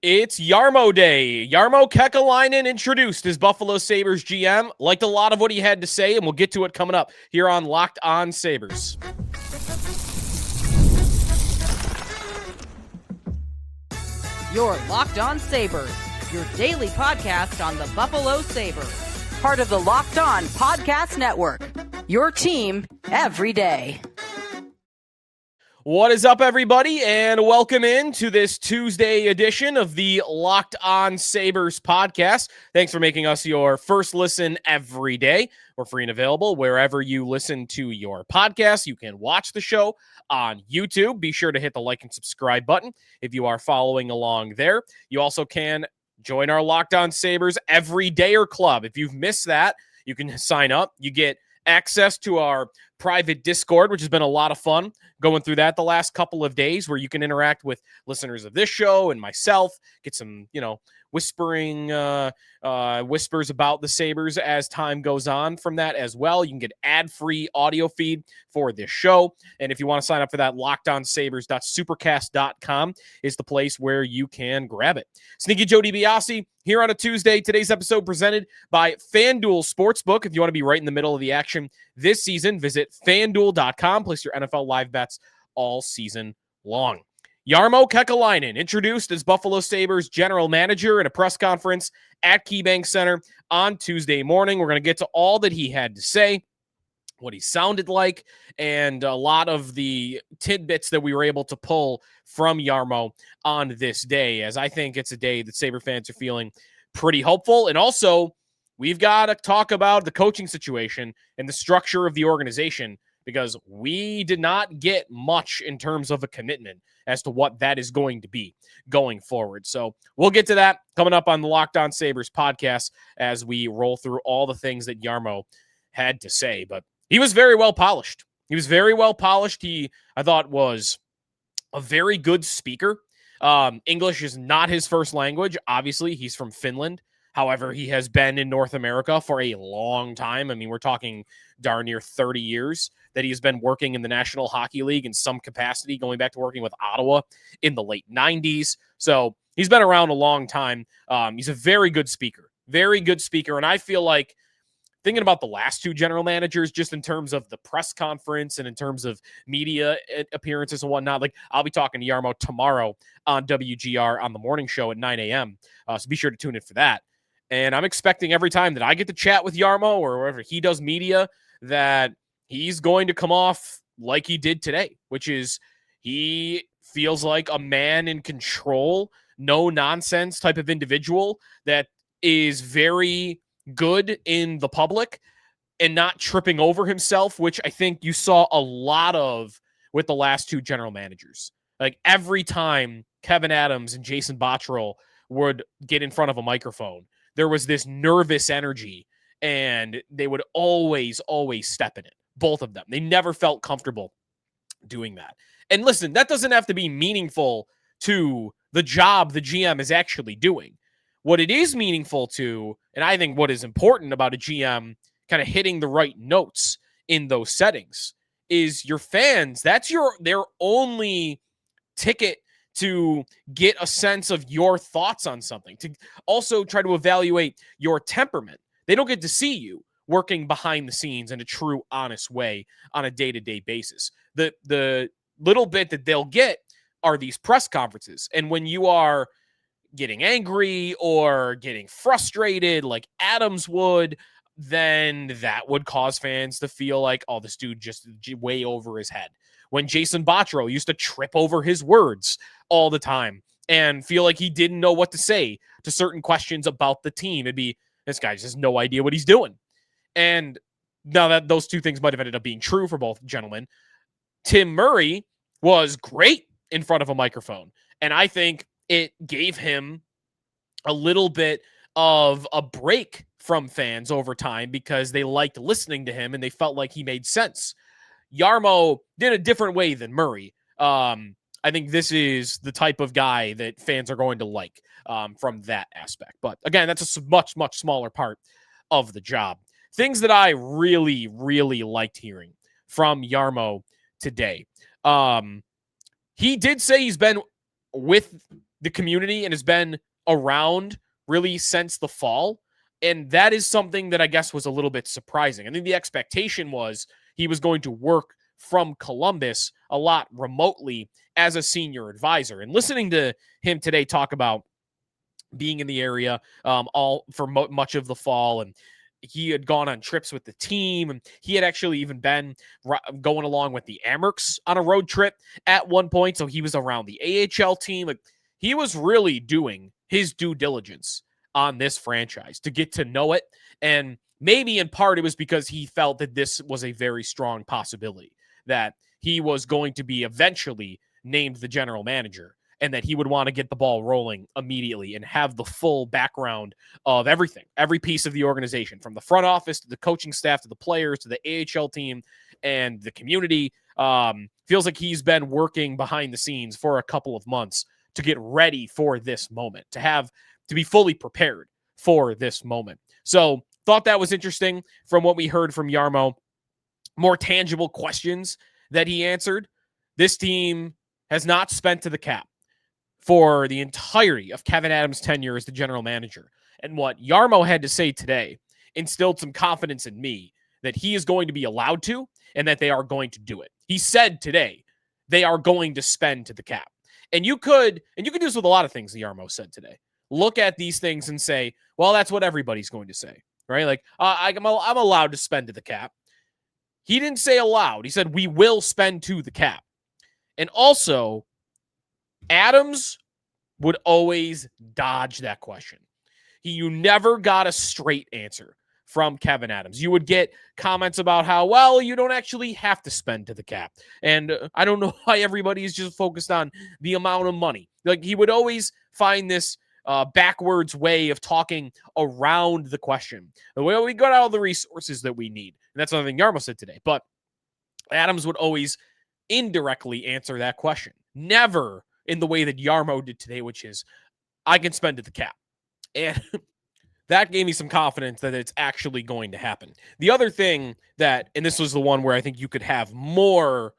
It's Jarmo Day. Jarmo Kekäläinen introduced as Buffalo Sabres GM. Liked a lot of what he had to say, and we'll get to it coming up here on Locked On Sabres. You're Locked On Sabres, your daily podcast on the Buffalo Sabres. Part of the Locked On Podcast Network, your team every day. What is up, everybody, and welcome in to this Tuesday edition of the Locked On Sabres podcast. Thanks for making us your first listen every day. We're free and available wherever you listen to your podcast. You can watch the show on YouTube. Be sure to hit the like and subscribe button if you are following along there. You also can join our Locked On Sabres Everydayer Club. If you've missed that, you can sign up. You get access to our private Discord, which has been a lot of fun going through that the last couple of days, where you can interact with listeners of this show and myself, get some, whispering whispers about the Sabres as time goes on from that as well. You can get ad-free audio feed for this show. And if you want to sign up for that, lockedonsabres.supercast.com is the place where you can grab it. Sneaky Joe DiBiase here on a Tuesday. Today's episode presented by FanDuel Sportsbook. If you want to be right in the middle of the action this season, visit FanDuel.com. Place your NFL live bets all season long. Jarmo Kekäläinen introduced as Buffalo Sabres general manager in a press conference at KeyBank Center on Tuesday morning. We're going to get to all that he had to say, what he sounded like, and a lot of the tidbits that we were able to pull from Jarmo on this day, as I think it's a day that Sabre fans are feeling pretty hopeful. And also, we've got to talk about the coaching situation and the structure of the organization, because we did not get much in terms of a commitment as to what that is going to be going forward. So we'll get to that coming up on the Locked On Sabres podcast as we roll through all the things that Jarmo had to say. But he was very well polished. He, I thought, was a very good speaker. English is not his first language. Obviously, he's from Finland. However, he has been in North America for a long time. I mean, we're talking darn near 30 years that he's been working in the National Hockey League in some capacity, going back to working with Ottawa in the late 90s. So he's been around a long time. He's a very good speaker. And I feel like, thinking about the last two general managers, just in terms of the press conference and in terms of media appearances and whatnot, like, I'll be talking to Jarmo tomorrow on WGR on the morning show at 9 a.m. So be sure to tune in for that. And I'm expecting every time that I get to chat with Jarmo or wherever he does media, that he's going to come off like he did today, which is he feels like a man in control, no nonsense type of individual that is very good in the public and not tripping over himself, which I think you saw a lot of with the last two general managers. Like, every time Kevyn Adams and Jason Botterill would get in front of a microphone, there was this nervous energy, and they would always step in it. Both of them. They never felt comfortable doing that. And listen, that doesn't have to be meaningful to the job the GM is actually doing. What it is meaningful to, and I think what is important about a GM kind of hitting the right notes in those settings, is your fans. That's their only ticket to get a sense of your thoughts on something, to also try to evaluate your temperament. They don't get to see you working behind the scenes in a true, honest way on a day-to-day basis. The little bit that they'll get are these press conferences. And when you are getting angry or getting frustrated like Adams would, then that would cause fans to feel like, oh, this dude just way over his head. When Jason Botterill used to trip over his words all the time and feel like he didn't know what to say to certain questions about the team, it'd be, this guy just has no idea what he's doing. And now that those two things might have ended up being true for both gentlemen, Tim Murray was great in front of a microphone. And I think it gave him a little bit of a break from fans over time, because they liked listening to him and they felt like he made sense. Jarmo did a different way than Murray. I think this is the type of guy that fans are going to like from that aspect. But again, that's a much, much smaller part of the job. Things that I really, really liked hearing from Jarmo today. He did say he's been with the community and has been around really since the fall. And that is something that I guess was a little bit surprising. I think the expectation was he was going to work from Columbus a lot remotely as a senior advisor. And listening to him today talk about being in the area all for much of the fall, and he had gone on trips with the team, and he had actually even been going along with the Amerks on a road trip at one point. So he was around the AHL team. Like, he was really doing his due diligence on this franchise to get to know it. And maybe in part it was because he felt that this was a very strong possibility, that he was going to be eventually named the general manager, and that he would want to get the ball rolling immediately and have the full background of everything, every piece of the organization, from the front office to the coaching staff to the players to the AHL team and the community. Feels like he's been working behind the scenes for a couple of months to get ready for this moment, to be fully prepared for this moment. So thought that was interesting from what we heard from Jarmo. More tangible questions that he answered. This team has not spent to the cap for the entirety of Kevyn Adams' tenure as the general manager. And what Jarmo had to say today instilled some confidence in me that he is going to be allowed to, and that they are going to do it. He said today they are going to spend to the cap. And you could do this with a lot of things that Jarmo said today. Look at these things and say, well, that's what everybody's going to say, right? Like, I'm allowed to spend to the cap. He didn't say allowed. He said, we will spend to the cap. And also, Adams would always dodge that question. You never got a straight answer from Kevyn Adams. You would get comments about how, well, you don't actually have to spend to the cap. And I don't know why everybody is just focused on the amount of money. Like, he would always find this backwards way of talking around the question. Well, we got all the resources that we need. And that's something Jarmo said today. But Adams would always indirectly answer that question. Never in the way that Jarmo did today, which is, I can spend to the cap. And that gave me some confidence that it's actually going to happen. The other thing that, and this was the one where I think you could have more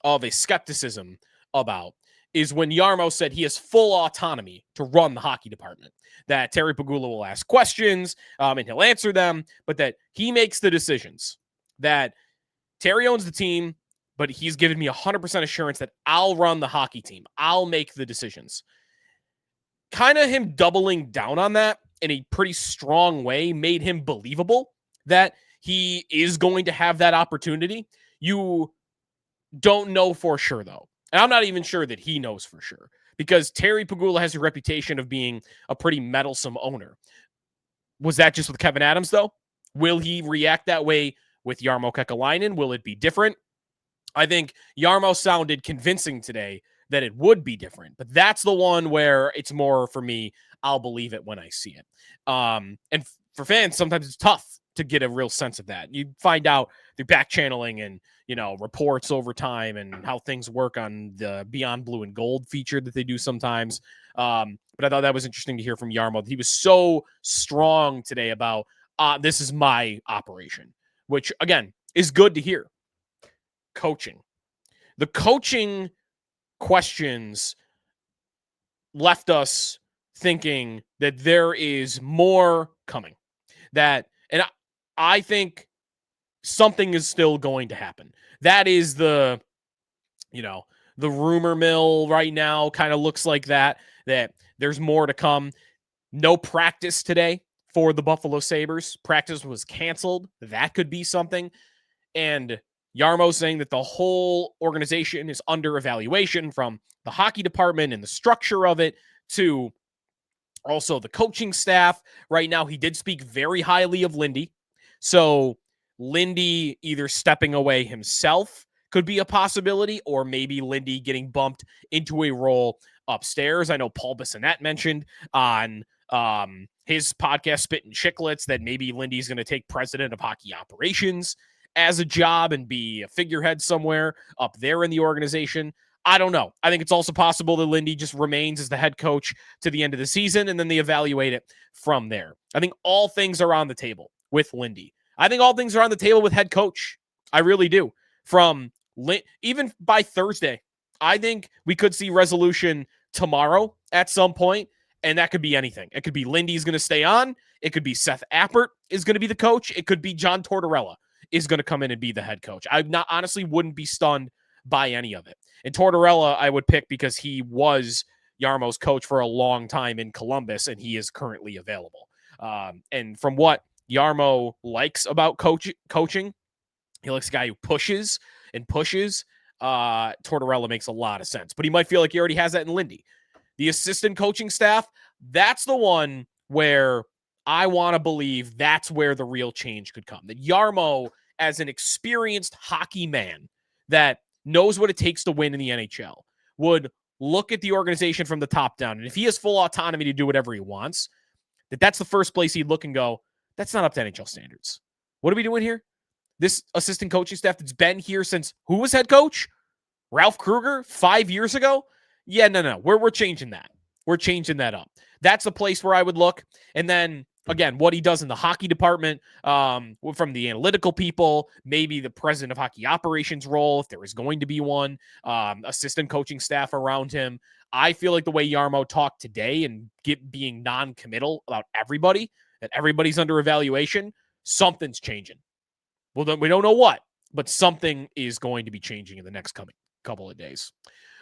of a skepticism about, is when Jarmo said he has full autonomy to run the hockey department, that Terry Pegula will ask questions and he'll answer them, but that he makes the decisions, that Terry owns the team, but he's given me 100% assurance that I'll run the hockey team. I'll make the decisions. Kind of him doubling down on that in a pretty strong way made him believable that he is going to have that opportunity. You don't know for sure, though. And I'm not even sure that he knows for sure, because Terry Pegula has a reputation of being a pretty meddlesome owner. Was that just with Kevyn Adams, though? Will he react that way with Jarmo Kekäläinen? Will it be different? I think Jarmo sounded convincing today that it would be different, but that's the one where it's more for me, I'll believe it when I see it. And for fans, sometimes it's tough to get a real sense of that. You find out through back channeling and, reports over time and how things work on the Beyond Blue and Gold feature that they do sometimes. But I thought that was interesting to hear from Jarmo. He was so strong today about, this is my operation, which again is good to hear. Coaching. The coaching questions left us thinking that there is more coming. And I think something is still going to happen. That is the rumor mill right now kind of looks like that there's more to come. No practice today for the Buffalo Sabres. Practice was canceled. That could be something. And Jarmo saying that the whole organization is under evaluation, from the hockey department and the structure of it to also the coaching staff. Right now, he did speak very highly of Lindy. So Lindy either stepping away himself could be a possibility, or maybe Lindy getting bumped into a role upstairs. I know Paul Bissonnette mentioned on his podcast, Spit and Chicklets, that maybe Lindy's going to take president of hockey operations as a job and be a figurehead somewhere up there in the organization. I don't know. I think it's also possible that Lindy just remains as the head coach to the end of the season, and then they evaluate it from there. I think all things are on the table with Lindy. I think all things are on the table with head coach. I really do. Even by Thursday, I think we could see resolution tomorrow at some point, and that could be anything. It could be Lindy's going to stay on. It could be Seth Appert is going to be the coach. It could be John Tortorella is going to come in and be the head coach. I honestly wouldn't be stunned by any of it. And Tortorella I would pick because he was Jarmo's coach for a long time in Columbus, and he is currently available. And from what Jarmo likes about coaching, he likes a guy who pushes and pushes. Tortorella makes a lot of sense, but he might feel like he already has that in Lindy. The assistant coaching staff, that's the one where I want to believe that's where the real change could come. That Jarmo, as an experienced hockey man that knows what it takes to win in the NHL, would look at the organization from the top down. And if he has full autonomy to do whatever he wants, that's the first place he'd look and go, that's not up to NHL standards. What are we doing here? This assistant coaching staff that's been here since who was head coach? Ralph Kruger 5 years ago? Yeah, no. We're changing that. We're changing that up. That's the place where I would look. And then, again, what he does in the hockey department, from the analytical people, maybe the president of hockey operations role, if there is going to be one, assistant coaching staff around him. I feel like the way Jarmo talked today and being non-committal about everybody, that everybody's under evaluation, something's changing. Well, we don't know what, but something is going to be changing in the next coming couple of days.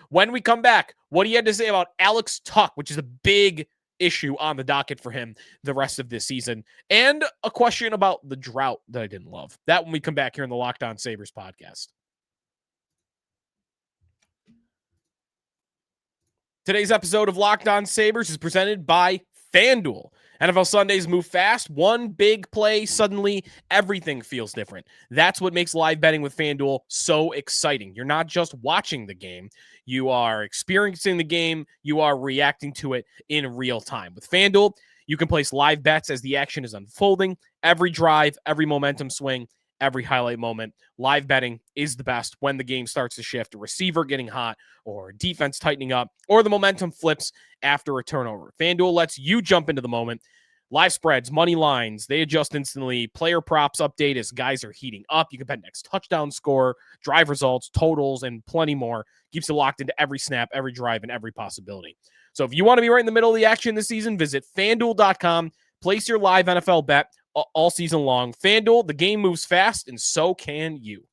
When we come back, what he had to say about Alex Tuch, which is a big issue on the docket for him the rest of this season, and a question about the drought that I didn't love. That when we come back here in the Locked On Sabres podcast. Today's episode of Locked On Sabres is presented by FanDuel. NFL Sundays move fast. One big play, suddenly everything feels different. That's what makes live betting with FanDuel so exciting. You're not just watching the game. You are experiencing the game. You are reacting to it in real time. With FanDuel, you can place live bets as the action is unfolding. Every drive, every momentum swing, every highlight moment. Live betting is the best when the game starts to shift, a receiver getting hot, or defense tightening up, or the momentum flips after a turnover. FanDuel lets you jump into the moment. Live spreads, money lines, they adjust instantly. Player props update as guys are heating up. You can bet next touchdown score, drive results, totals, and plenty more. Keeps you locked into every snap, every drive, and every possibility. So if you want to be right in the middle of the action this season, visit FanDuel.com. Place your live NFL bet all season long. FanDuel, the game moves fast, and so can you.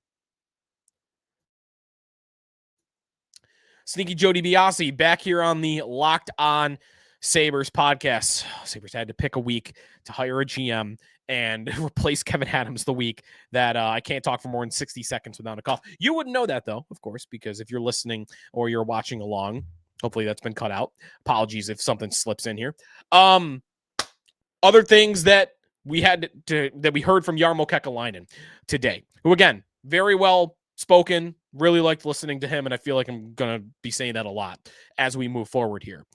Sneaky Joe DiBiase back here on the Locked On Sabres podcast. Sabres had to pick a week to hire a GM and replace Kevin Adams the week that I can't talk for more than 60 seconds without a cough. You wouldn't know that, though, of course, because if you're listening or you're watching along, hopefully that's been cut out. Apologies if something slips in here. Other things that we heard from Jarmo Kekäläinen today, who, again, very well spoken, really liked listening to him, and I feel like I'm going to be saying that a lot as we move forward here.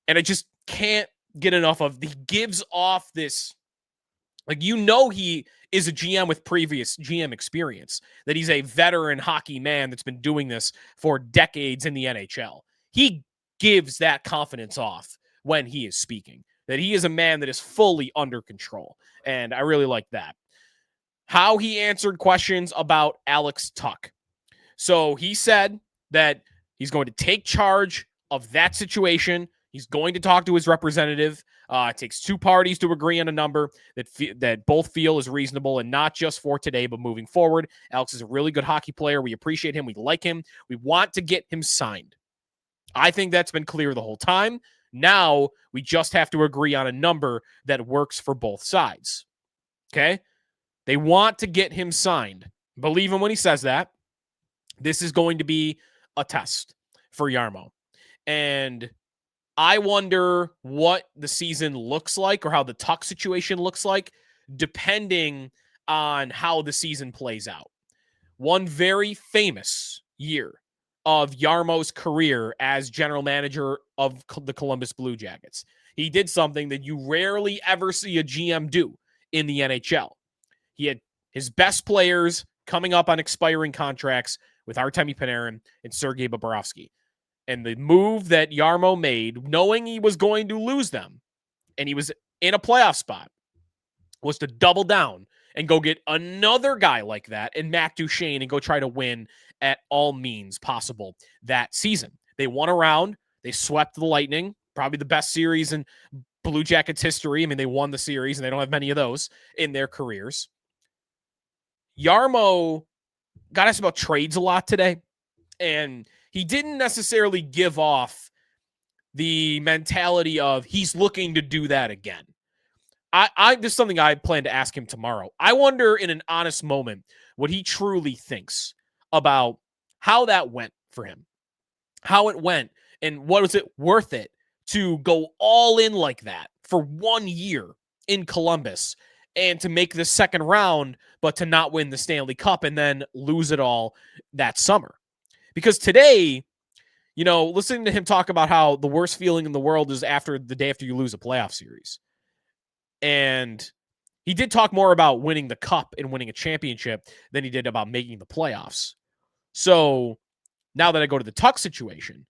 And I just can't get enough of, he gives off this, like, he is a GM with previous GM experience, that he's a veteran hockey man that's been doing this for decades in the NHL. He gives that confidence off when he is speaking, that he is a man that is fully under control. And I really like that. How he answered questions about Alex Tuch. So he said that he's going to take charge of that situation. He's going to talk to his representative. It takes two parties to agree on a number that both feel is reasonable, and not just for today, but moving forward. Alex is a really good hockey player. We appreciate him. We like him. We want to get him signed. I think that's been clear the whole time. Now we just have to agree on a number that works for both sides. Okay? They want to get him signed. Believe him when he says that. This is going to be a test for Jarmo. And I wonder what the season looks like, or how the Tuch situation looks like, depending on how the season plays out. One very famous year of Jarmo's career as general manager of the Columbus Blue Jackets, he did something that you rarely ever see a GM do in the NHL. He had his best players coming up on expiring contracts with Artemi Panarin and Sergei Bobrovsky. And the move that Jarmo made, knowing he was going to lose them, and he was in a playoff spot, was to double down and go get another guy like that and Matt Duchene and go try to win at all means possible that season. They won a round. They swept the Lightning probably the best series in Blue Jackets history. I mean, they won the series, and they don't have many of those in their careers. Jarmo got asked about trades a lot today, and he didn't necessarily give off the mentality of he's looking to do that again. This is something I plan to ask him tomorrow. I wonder, in an honest moment, what he truly thinks about how that went for him, how it went, and what was it worth it to go all in like that for 1 year in Columbus and to make the second round, but to not win the Stanley Cup and then lose it all that summer. Because today, listening to him talk about how the worst feeling in the world is the day after you lose a playoff series. And he did talk more about winning the cup and winning a championship than he did about making the playoffs. So now that I go to the Tuch situation,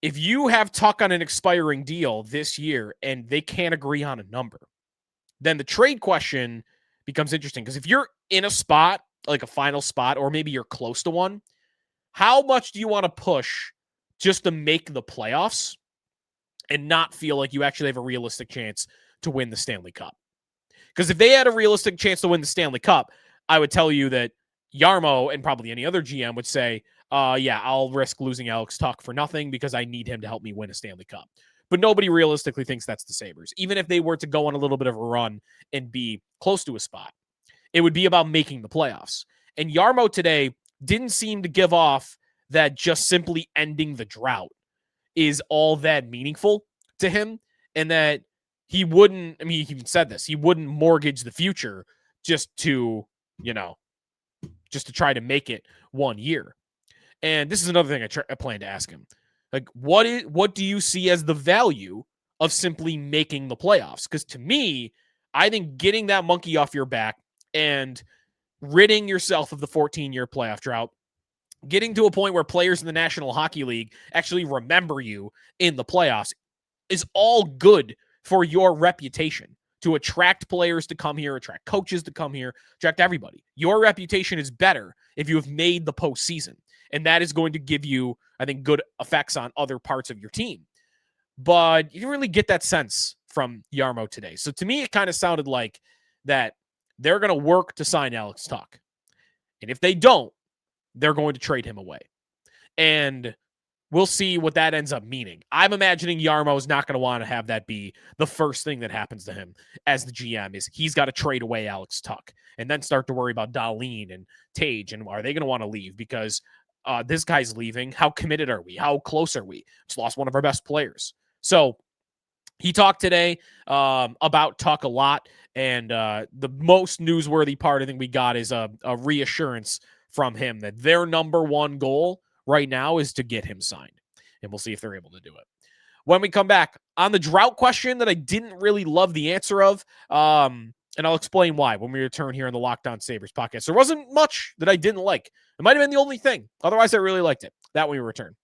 if you have Tuch on an expiring deal this year and they can't agree on a number, then the trade question becomes interesting. Because if you're in a spot, like a final spot, or maybe you're close to one, how much do you want to push just to make the playoffs and not feel like you actually have a realistic chance to win the Stanley Cup? Because if they had a realistic chance to win the Stanley Cup, I would tell you that Jarmo and probably any other GM would say, yeah, I'll risk losing Alex Tuch for nothing because I need him to help me win a Stanley Cup. But nobody realistically thinks that's the Sabres. Even if they were to go on a little bit of a run and be close to a spot, it would be about making the playoffs. And Jarmo today didn't seem to give off that just simply ending the drought is all that meaningful to him, and that he wouldn't, I mean, he even said this, he wouldn't mortgage the future just to try to make it 1 year. And this is another thing I plan to ask him. Like, what do you see as the value of simply making the playoffs? Because to me, I think getting that monkey off your back and ridding yourself of the 14-year playoff drought, getting to a point where players in the National Hockey League actually remember you in the playoffs is all good for your reputation, to attract players to come here, attract coaches to come here, attract everybody. Your reputation is better if you have made the postseason. And that is going to give you, I think, good effects on other parts of your team. But you didn't really get that sense from Jarmo today. So to me, it kind of sounded like that they're going to work to sign Alex Tuch. And if they don't, they're going to trade him away. And we'll see what that ends up meaning. I'm imagining Jarmo is not going to want to have that be the first thing that happens to him as the GM, is he's got to trade away Alex Tuch and then start to worry about Dahlin and Tage, and are they going to want to leave because this guy's leaving? How committed are we? How close are we? Just lost one of our best players. So he talked today about Tuch a lot, and the most newsworthy part I think we got is a reassurance from him that their number one goal right now is to get him signed, and we'll see if they're able to do it. When we come back on the drought question that I didn't really love the answer of, and I'll explain why when we return here on the Locked On Sabres podcast. There wasn't much that I didn't like. It might have been the only thing. Otherwise, I really liked it. That when we return.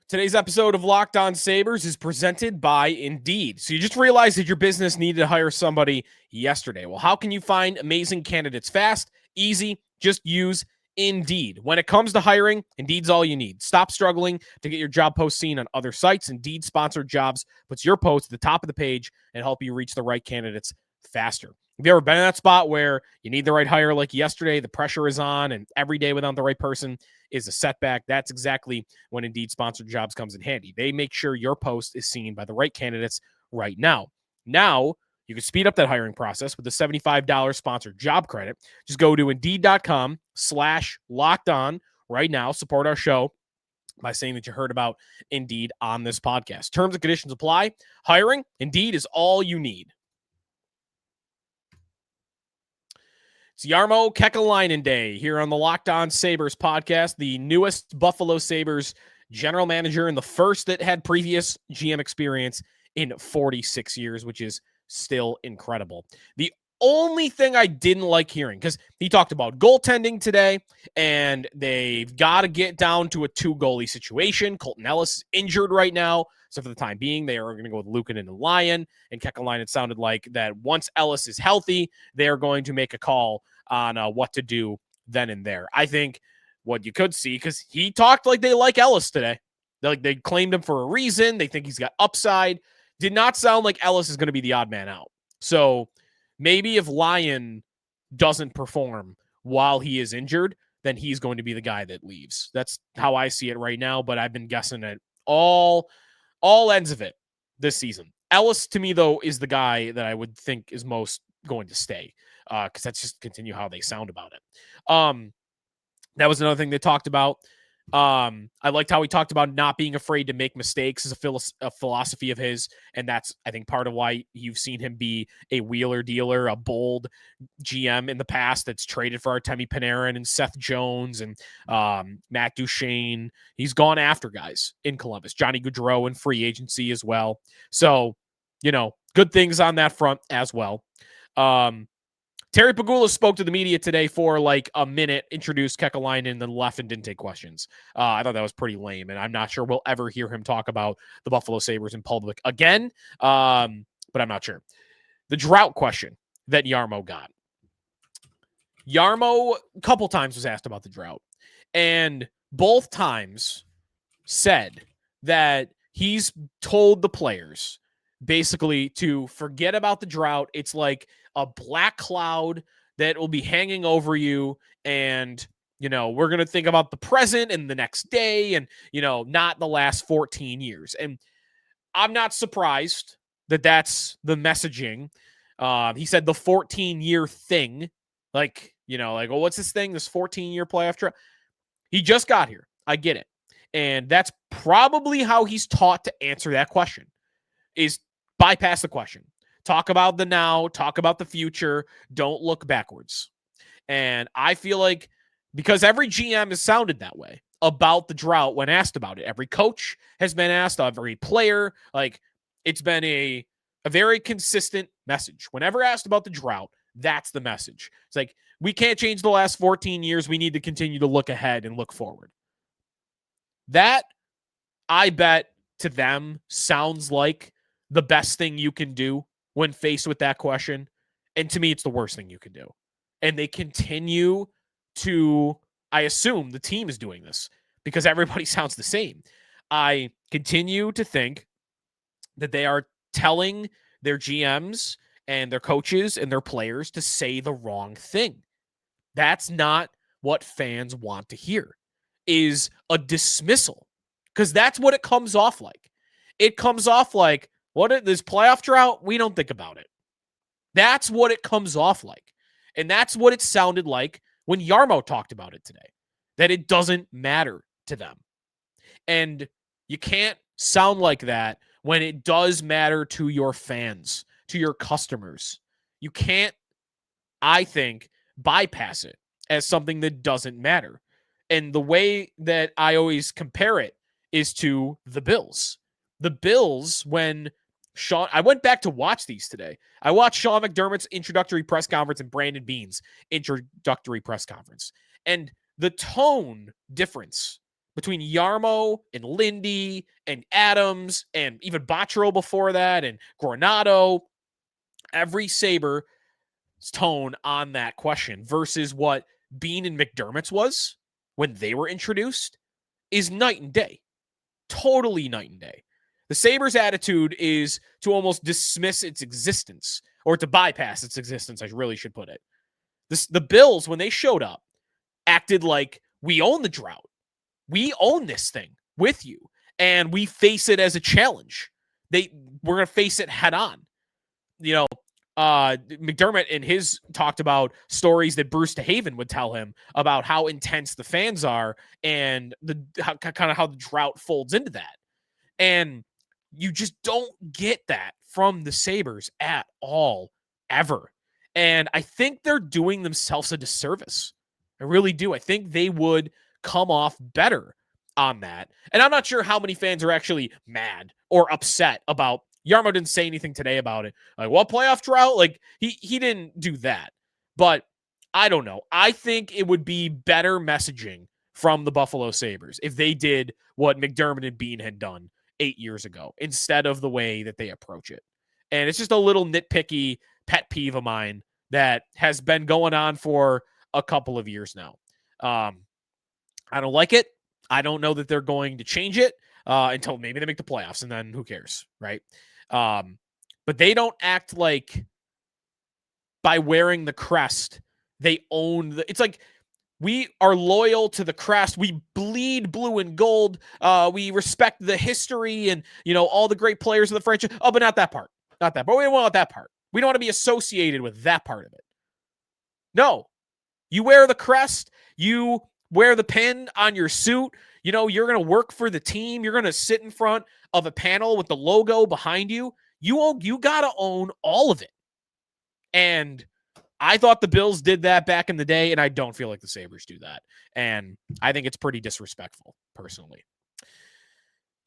Today's episode of Locked On Sabres is presented by Indeed. So you just realized that your business needed to hire somebody yesterday. Well, how can you find amazing candidates fast, easy? Just use Indeed. When it comes to hiring, Indeed's all you need. Stop struggling to get your job post seen on other sites. Indeed sponsored jobs puts your post at the top of the page and help you reach the right candidates faster. Have you ever been in that spot where you need the right hire like yesterday, the pressure is on, and every day without the right person is a setback? That's exactly when Indeed sponsored jobs comes in handy. They make sure your post is seen by the right candidates right now. Now, you can speed up that hiring process with a $75 sponsored job credit. Just go to Indeed.com/lockedon right now. Support our show by saying that you heard about Indeed on this podcast. Terms and conditions apply. Hiring, Indeed is all you need. It's Jarmo Kekäläinen Day here on the Locked On Sabres podcast, the newest Buffalo Sabres general manager and the first that had previous GM experience in 46 years, which is still incredible. The only thing I didn't like hearing, because he talked about goaltending today, and they've got to get down to a 2-goalie situation. Colton Ellis is injured right now, so for the time being, they are going to go with Luukkonen and Lyon. And Kekalainen sounded like that once Ellis is healthy, they are going to make a call on what to do then and there. I think what you could see, because he talked like they like Ellis today. They claimed him for a reason. They think he's got upside. Did not sound like Ellis is going to be the odd man out. So maybe if Lyon doesn't perform while he is injured, then he's going to be the guy that leaves. That's how I see it right now, but I've been guessing at all ends of it this season. Ellis, to me, though, is the guy that I would think is most going to stay, because that's just continue how they sound about it. That was another thing they talked about. I liked how he talked about not being afraid to make mistakes as a philosophy of his. And that's, I think, part of why you've seen him be a wheeler dealer, a bold GM in the past that's traded for Artemi Panarin and Seth Jones and Matt Duchene. He's gone after guys in Columbus, Johnny Gaudreau in free agency as well. So, good things on that front as well. Terry Pegula spoke to the media today for like a minute, introduced Kekalainen, and then left and didn't take questions. I thought that was pretty lame, and I'm not sure we'll ever hear him talk about the Buffalo Sabres in public again, but I'm not sure. The drought question that Jarmo got. Jarmo a couple times was asked about the drought, and both times said that he's told the players basically to forget about the drought. It's like a black cloud that will be hanging over you. And, we're going to think about the present and the next day and, not the last 14 years. And I'm not surprised that that's the messaging. He said the 14-year thing, well, what's this thing? This 14-year playoff drought. He just got here. I get it. And that's probably how he's taught to answer that question, is bypass the question. Talk about the now, talk about the future, don't look backwards. And I feel like because every GM has sounded that way about the drought when asked about it. Every coach has been asked, every player, it's been a very consistent message. Whenever asked about the drought, that's the message. It's like, we can't change the last 14 years. We need to continue to look ahead and look forward. That, I bet, to them sounds like the best thing you can do when faced with that question. And to me, it's the worst thing you can do. And they continue to, I assume the team is doing this because everybody sounds the same. I continue to think that they are telling their GMs and their coaches and their players to say the wrong thing. That's not what fans want to hear, is a dismissal, because that's what it comes off like. It comes off like, this playoff drought? We don't think about it. That's what it comes off like. And that's what it sounded like when Jarmo talked about it today, that it doesn't matter to them. And you can't sound like that when it does matter to your fans, to your customers. You can't, I think, bypass it as something that doesn't matter. And the way that I always compare it is to the Bills. The Bills, when I went back to watch these today. I watched Sean McDermott's introductory press conference and Brandon Beane's introductory press conference. And the tone difference between Jarmo and Lindy and Adams and even Botterill before that and Granado, every Saber's tone on that question versus what Beane and McDermott's was when they were introduced is night and day. Totally night and day. The Sabres' attitude is to almost dismiss its existence, or to bypass its existence, I really should put it. The Bills, when they showed up, acted like, we own the drought. We own this thing with you, and we face it as a challenge. We're going to face it head on. McDermott in his talked about stories that Bruce DeHaven would tell him about how intense the fans are and how the drought folds into that. And you just don't get that from the Sabres at all, ever. And I think they're doing themselves a disservice. I really do. I think they would come off better on that. And I'm not sure how many fans are actually mad or upset about. Jarmo didn't say anything today about it. Like, what playoff drought? He didn't do that. But I don't know. I think it would be better messaging from the Buffalo Sabres if they did what McDermott and Beane had done 8 years ago instead of the way that they approach it. And it's just a little nitpicky pet peeve of mine that has been going on for a couple of years now. I don't like it. I don't know that they're going to change it. until maybe they make the playoffs, and then who cares, right? But they don't act like by wearing the crest, they own it's like we are loyal to the crest. We bleed blue and gold. We respect the history and, all the great players of the franchise. Oh, but not that part. Not that part. We don't want that part. We don't want to be associated with that part of it. No. You wear the crest. You wear the pin on your suit. You're going to work for the team. You're going to sit in front of a panel with the logo behind you. You got to own all of it. And I thought the Bills did that back in the day, and I don't feel like the Sabres do that. And I think it's pretty disrespectful, personally.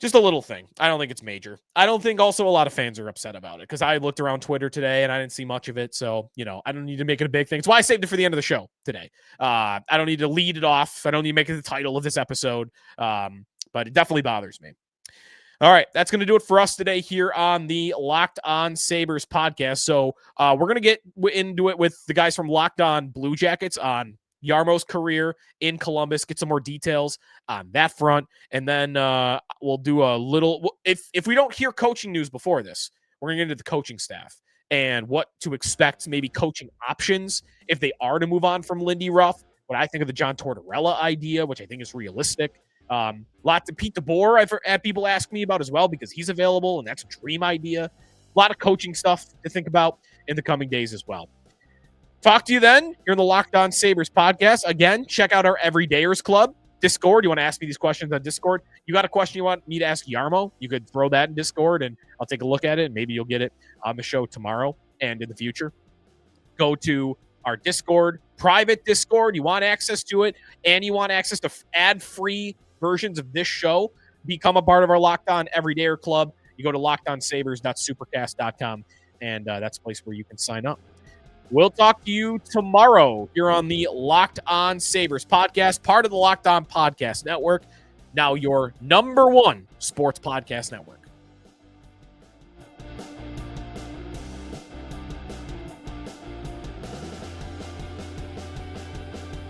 Just a little thing. I don't think it's major. I don't think also a lot of fans are upset about it because I looked around Twitter today and I didn't see much of it. So, I don't need to make it a big thing. It's why I saved it for the end of the show today. I don't need to lead it off. I don't need to make it the title of this episode. But it definitely bothers me. All right, that's going to do it for us today here on the Locked On Sabres podcast. So we're going to get into it with the guys from Locked On Blue Jackets on Jarmo's career in Columbus, get some more details on that front. And then we'll do a little, if we don't hear coaching news before this, we're going to get into the coaching staff and what to expect, maybe coaching options if they are to move on from Lindy Ruff. What I think of the John Tortorella idea, which I think is realistic. Lots of Pete DeBoer I've had people ask me about as well because he's available and that's a dream idea. A lot of coaching stuff to think about in the coming days as well. Talk to you then. You're in the Locked On Sabres podcast. Again, check out our Everydayers Club Discord. You want to ask me these questions on Discord? You got a question you want me to ask Jarmo? You could throw that in Discord and I'll take a look at it and maybe you'll get it on the show tomorrow and in the future. Go to our Discord, private Discord. You want access to it and you want access to ad-free versions of this show, become a part of our Locked On Everydayer Club. You go to lockedonsabres.supercast.com, and that's a place where you can sign up. We'll talk to you tomorrow here on the Locked On Sabres podcast, part of the Locked On Podcast Network, now your number one sports podcast network.